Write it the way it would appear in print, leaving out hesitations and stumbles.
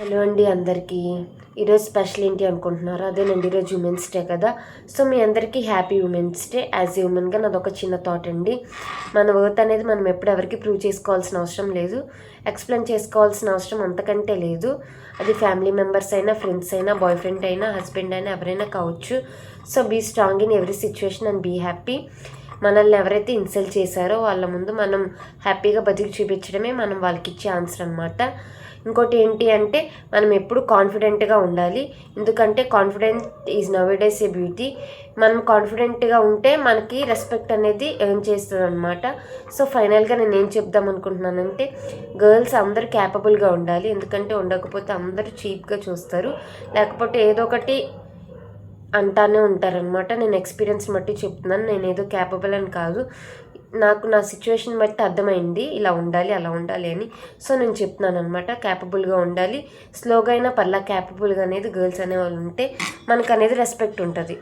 Hello అండి అందరికీ. ఈరోజు స్పెషల్ ఏంటి అనుకుంటున్నారా? అదేనండి, ఈరోజు ఉమెన్స్ డే కదా. సో మీ అందరికీ happy women's day. As a ఉమెన్గా నాదొక చిన్న థాట్ అండి. మన వర్త్ అనేది మనం ఎప్పుడు ఎవరికి ప్రూవ్ చేసుకోవాల్సిన అవసరం లేదు, ఎక్స్ప్లెయిన్ చేసుకోవాల్సిన అవసరం అంతకంటే లేదు. అది ఫ్యామిలీ మెంబర్స్ అయినా, ఫ్రెండ్స్ అయినా, బాయ్ ఫ్రెండ్ అయినా, హస్బెండ్ అయినా, ఎవరైనా కావచ్చు. So be strong in every situation and be happy. మనల్ని ఎవరైతే ఇన్సల్ట్ చేశారో వాళ్ళ ముందు మనం హ్యాపీగా బతికి చూపించడమే మనం వాళ్ళకి ఇచ్చే ఆన్సర్ అనమాట. ఇంకోటి ఏంటి అంటే మనం ఎప్పుడు కాన్ఫిడెంట్గా ఉండాలి. ఎందుకంటే కాన్ఫిడెంట్ ఈజ్ నౌడేస్ ఏ బ్యూటీ. మనం కాన్ఫిడెంట్గా ఉంటే మనకి రెస్పెక్ట్ అనేది ఎర్న్ చేస్తుంది అనమాట. సో ఫైనల్గా నేను ఏం చెప్దాం అనుకుంటున్నానంటే, గర్ల్స్ అందరూ క్యాపబుల్గా ఉండాలి. ఎందుకంటే ఉండకపోతే అందరూ చీప్గా చూస్తారు, లేకపోతే ఏదో ఒకటి అంటానే ఉంటారనమాట. నేను ఎక్స్పీరియన్స్ బట్టి చెప్తున్నాను, నేను ఏదో క్యాపబుల్ అని కాదు. నాకు నా సిచ్యువేషన్ బట్టి అర్థమైంది ఇలా ఉండాలి అలా ఉండాలి అని. సో నేను చెప్తున్నాను అనమాట, క్యాపబుల్గా ఉండాలి. స్లోగా అయినా పర్లా క్యాపబుల్గా అనేది గర్ల్స్ అనేవాళ్ళు ఉంటే మనకు అనేది రెస్పెక్ట్ ఉంటుంది.